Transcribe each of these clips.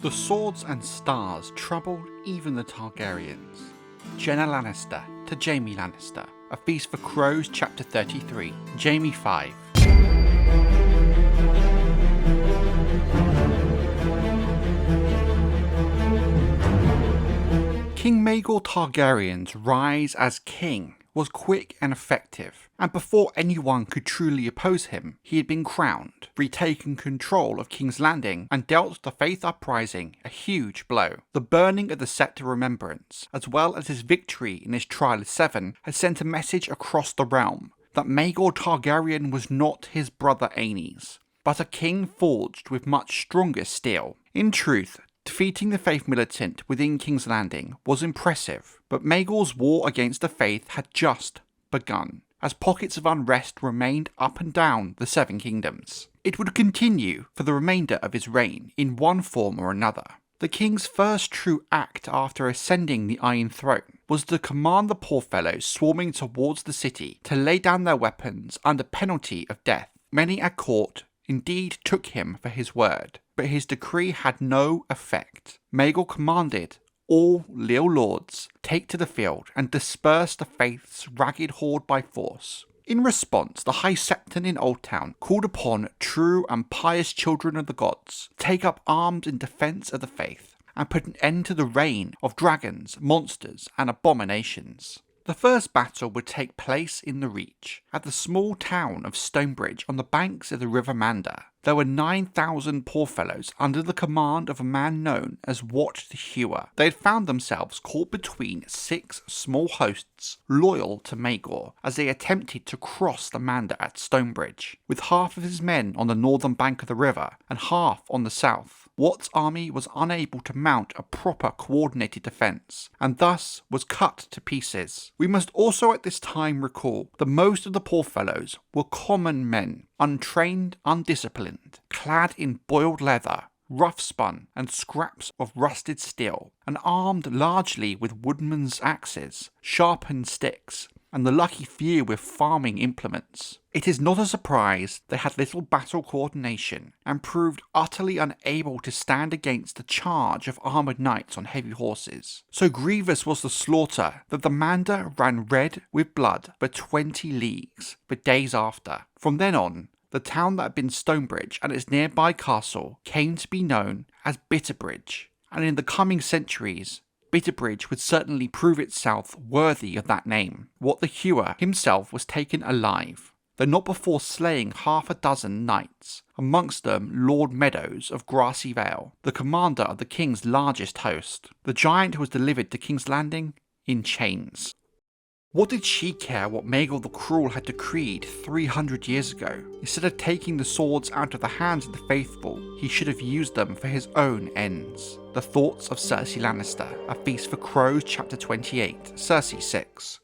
The swords and stars troubled even the Targaryens. Jenna Lannister to Jaime Lannister. A Feast for Crows, Chapter 33, Jaime 5. King Maegor Targaryen's rise as king was quick and effective, and before anyone could truly oppose him, he had been crowned, retaken control of King's Landing, and dealt the Faith uprising a huge blow. The burning of the Sept of Remembrance, as well as his victory in his trial of 7, had sent a message across the realm that Maegor Targaryen was not his brother Aenys, but a king forged with much stronger steel. In truth, defeating the Faith Militant within King's Landing was impressive, but Maegor's war against the Faith had just begun, as pockets of unrest remained up and down the Seven Kingdoms. It would continue for the remainder of his reign in one form or another. The king's first true act after ascending the Iron Throne was to command the poor fellows swarming towards the city to lay down their weapons under penalty of death. Many at court indeed took him for his word, but his decree had no effect. Maegor commanded all leal lords take to the field and disperse the Faith's ragged horde by force. In response, the High Septon in Old Town called upon true and pious children of the gods to take up arms in defence of the Faith and put an end to the reign of dragons, monsters, and abominations. The first battle would take place in the Reach, at the small town of Stonebridge on the banks of the River Manda. There were 9,000 poor fellows under the command of a man known as Wat the Hewer. They had found themselves caught between 6 small hosts loyal to Maegor as they attempted to cross the Manda at Stonebridge, with half of his men on the northern bank of the river and half on the south. Wat's army was unable to mount a proper coordinated defence, and thus was cut to pieces. We must also at this time recall that most of the poor fellows were common men, untrained, undisciplined, clad in boiled leather, rough spun, and scraps of rusted steel, and armed largely with woodmen's axes, sharpened sticks, and the lucky few with farming implements. It is not a surprise they had little battle coordination and proved utterly unable to stand against the charge of armoured knights on heavy horses. So grievous was the slaughter that the Manda ran red with blood for 20 leagues for days after. From then on, the town that had been Stonebridge and its nearby castle came to be known as Bitterbridge, and in the coming centuries, Bitterbridge would certainly prove itself worthy of that name. Wat the Hewer himself was taken alive, though not before slaying half a dozen knights, amongst them Lord Meadows of Grassy Vale, the commander of the king's largest host. The giant was delivered to King's Landing in chains. What did she care what Maegor the Cruel had decreed 300 years ago? Instead of taking the swords out of the hands of the faithful, he should have used them for his own ends. The Thoughts of Cersei Lannister, A Feast for Crows, Chapter 28, Cersei 6.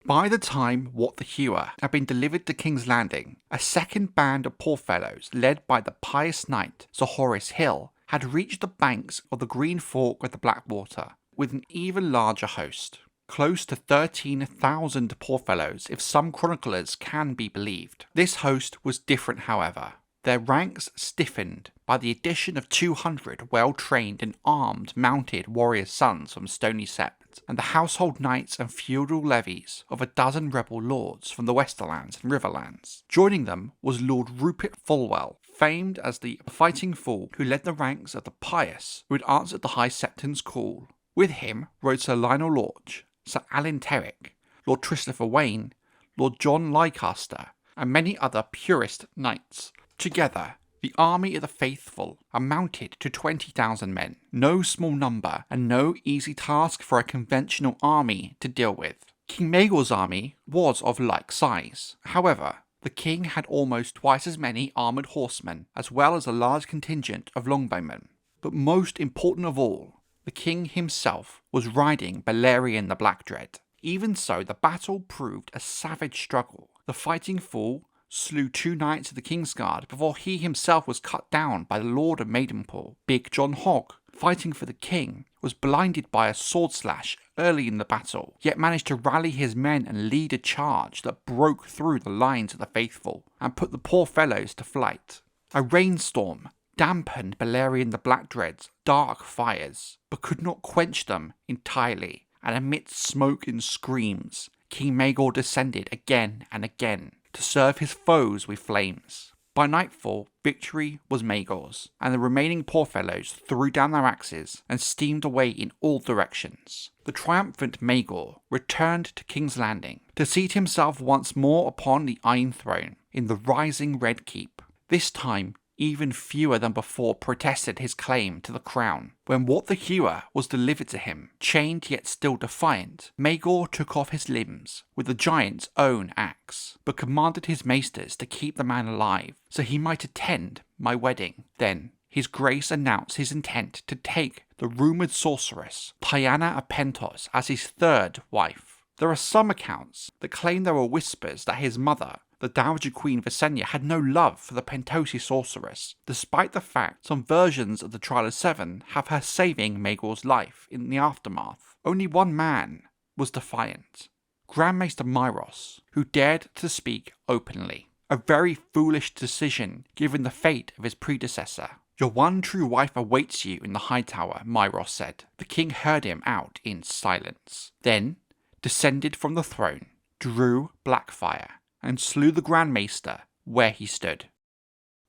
By the time Wat the Hewer had been delivered to King's Landing, a second band of poor fellows, led by the pious knight Sir Horys Hill, had reached the banks of the Green Fork of the Blackwater, with an even larger host. Close to 13,000 poor fellows, if some chroniclers can be believed. This host was different, however. Their ranks stiffened by the addition of 200 well-trained and armed mounted warrior sons from Stony Sept, and the household knights and feudal levies of a dozen rebel lords from the Westerlands and Riverlands. Joining them was Lord Rupert Folwell, famed as the fighting fool who led the ranks of the pious who had answered the High Septon's call. With him rode Sir Lionel Lorch, Sir Alan Terrick, Lord Christopher Wayne, Lord John Leicester, and many other purist knights. Together, the army of the faithful amounted to 20,000 men, no small number and no easy task for a conventional army to deal with. King Maegor's army was of like size. However, the king had almost twice as many armoured horsemen, as well as a large contingent of longbowmen. But most important of all, the king himself was riding Balerion the Black Dread. Even so, the battle proved a savage struggle. The fighting fool slew 2 knights of the Kingsguard before he himself was cut down by the Lord of Maidenpool. Big John Hogg, fighting for the king, was blinded by a sword slash early in the battle, yet managed to rally his men and lead a charge that broke through the lines of the faithful and put the poor fellows to flight. A rainstorm dampened Balerion the Black Dread's dark fires, but could not quench them entirely, and amidst smoke and screams, King Maegor descended again and again to serve his foes with flames. By nightfall, victory was Maegor's, and the remaining poor fellows threw down their axes and steamed away in all directions. The triumphant Maegor returned to King's Landing to seat himself once more upon the Iron Throne in the rising Red Keep. This time, even fewer than before protested his claim to the crown. When Wat the Hewer was delivered to him, chained yet still defiant, Maegor took off his limbs with the giant's own axe, but commanded his maesters to keep the man alive so he might attend my wedding. Then his grace announced his intent to take the rumoured sorceress Tyanna of Pentos as his third wife. There are some accounts that claim there were whispers that his mother, the Dowager Queen Visenya, had no love for the Pentosi sorceress, despite the fact some versions of the Trial of Seven have her saving Maegor's life in the aftermath. Only one man was defiant, Grand Maester Myros, who dared to speak openly. A very foolish decision given the fate of his predecessor. "Your one true wife awaits you in the High Tower," Myros said. The king heard him out in silence, then descended from the throne, drew Blackfire, and slew the Grand Maester where he stood.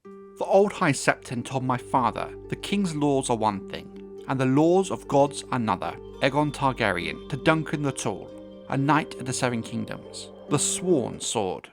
The old High Septon told my father the king's laws are one thing, and the laws of gods another. Aegon Targaryen to Duncan the Tall, a knight of the Seven Kingdoms, the sworn sword.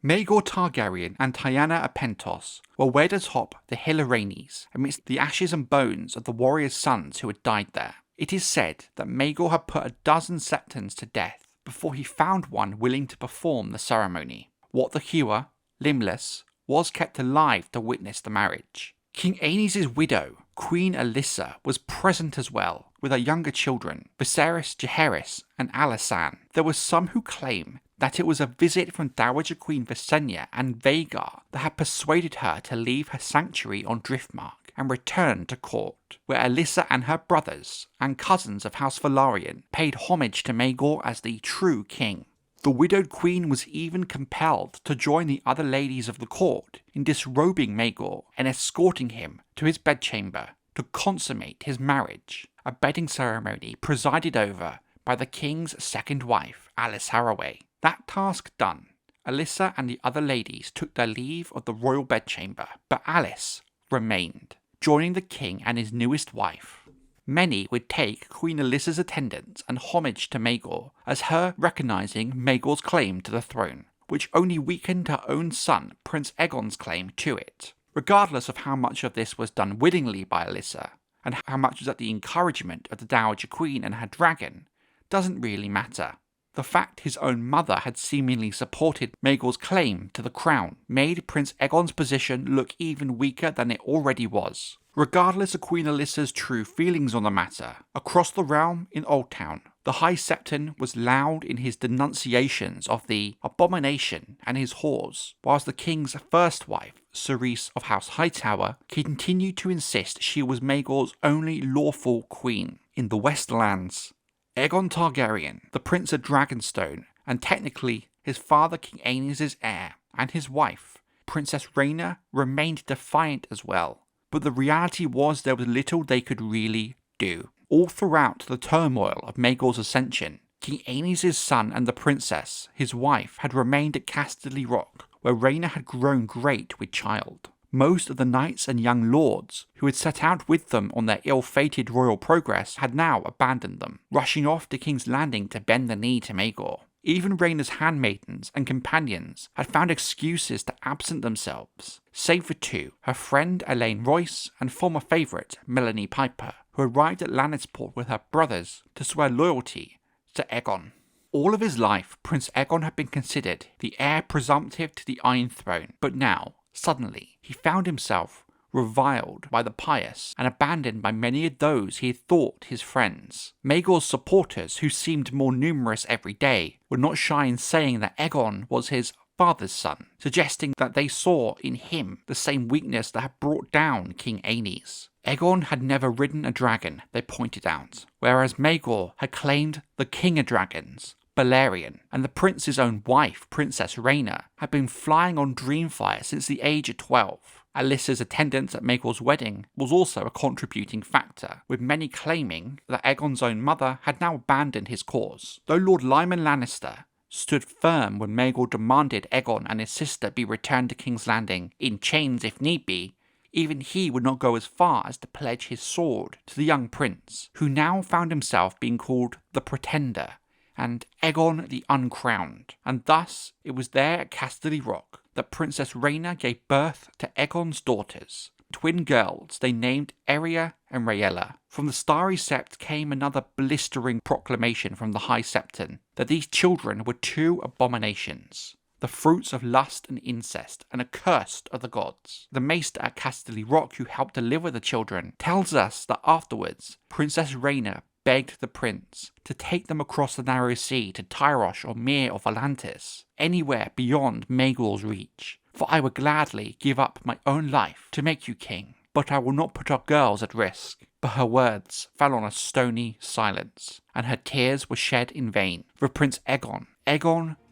Maegor Targaryen and Tyanna of Pentos were wed atop the Hill of Rhaenys, amidst the ashes and bones of the warriors' sons who had died there. It is said that Maegor had put a dozen Septons to death before he found one willing to perform the ceremony. Wat the Hewer, limbless, was kept alive to witness the marriage. King Aenys' widow, Queen Alyssa, was present as well, with her younger children, Viserys, Jaehaerys, and Alysanne. There were some who claim that it was a visit from Dowager Queen Visenya and Vhagar that had persuaded her to leave her sanctuary on Driftmark and return to court, where Alyssa and her brothers and cousins of House Velaryon paid homage to Maegor as the true king. The widowed queen was even compelled to join the other ladies of the court in disrobing Maegor and escorting him to his bedchamber to consummate his marriage, a bedding ceremony presided over by the king's second wife, Alice Haraway. That task done, Alyssa and the other ladies took their leave of the royal bedchamber, but Alice remained, joining the king and his newest wife. Many would take Queen Alyssa's attendance and homage to Maegor as her recognising Maegor's claim to the throne, which only weakened her own son Prince Aegon's claim to it. Regardless of how much of this was done willingly by Alyssa, and how much was at the encouragement of the Dowager Queen and her dragon, doesn't really matter. The fact his own mother had seemingly supported Maegor's claim to the crown made Prince Aegon's position look even weaker than it already was. Regardless of Queen Alyssa's true feelings on the matter, across the realm in Oldtown, the High Septon was loud in his denunciations of the abomination and his whores, whilst the king's first wife, Cerys of House Hightower, continued to insist she was Maegor's only lawful queen. In the Westlands, Aegon Targaryen, the Prince of Dragonstone, and technically his father King Aenys' heir, and his wife, Princess Rhaena, remained defiant as well. But the reality was there was little they could really do. All throughout the turmoil of Maegor's ascension, King Aenys' son and the princess, his wife, had remained at Casterly Rock, where Rhaena had grown great with child. Most of the knights and young lords who had set out with them on their ill-fated royal progress had now abandoned them, rushing off to King's Landing to bend the knee to Maegor. Even Rhaena's handmaidens and companions had found excuses to absent themselves, save for two, her friend Elaine Royce and former favourite Melanie Piper, who arrived at Lannisport with her brothers to swear loyalty to Aegon. All of his life, Prince Aegon had been considered the heir presumptive to the Iron Throne, but now, suddenly, he found himself reviled by the pious and abandoned by many of those he had thought his friends. Maegor's supporters, who seemed more numerous every day, were not shy in saying that Aegon was his father's son, suggesting that they saw in him the same weakness that had brought down King Aenys. Aegon had never ridden a dragon, they pointed out, whereas Maegor had claimed the king of dragons, Balerion, and the prince's own wife, Princess Rhaena, had been flying on Dreamfire since the age of 12. Alyssa's attendance at Maegor's wedding was also a contributing factor, with many claiming that Aegon's own mother had now abandoned his cause. Though Lord Lyman Lannister stood firm when Maegor demanded Aegon and his sister be returned to King's Landing in chains if need be, even he would not go as far as to pledge his sword to the young prince, who now found himself being called the Pretender and Aegon the Uncrowned. And thus it was there at Casterly Rock that Princess Rhaena gave birth to Aegon's daughters, twin girls they named Arya and Rhaella. From the Starry Sept came another blistering proclamation from the High Septon that these children were two abominations, the fruits of lust and incest, and accursed of the gods. The maester at Casterly Rock who helped deliver the children tells us that afterwards Princess Rhaena begged the prince to take them across the narrow sea to Tyrosh or Mere or Volantis, anywhere beyond Maegor's reach. For I would gladly give up my own life to make you king, but I will not put our girls at risk. But her words fell on a stony silence, and her tears were shed in vain. For Prince Aegon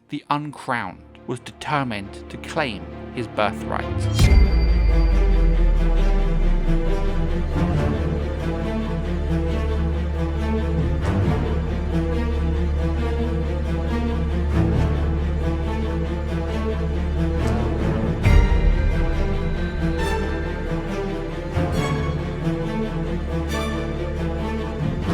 the Uncrowned, was determined to claim his birthright.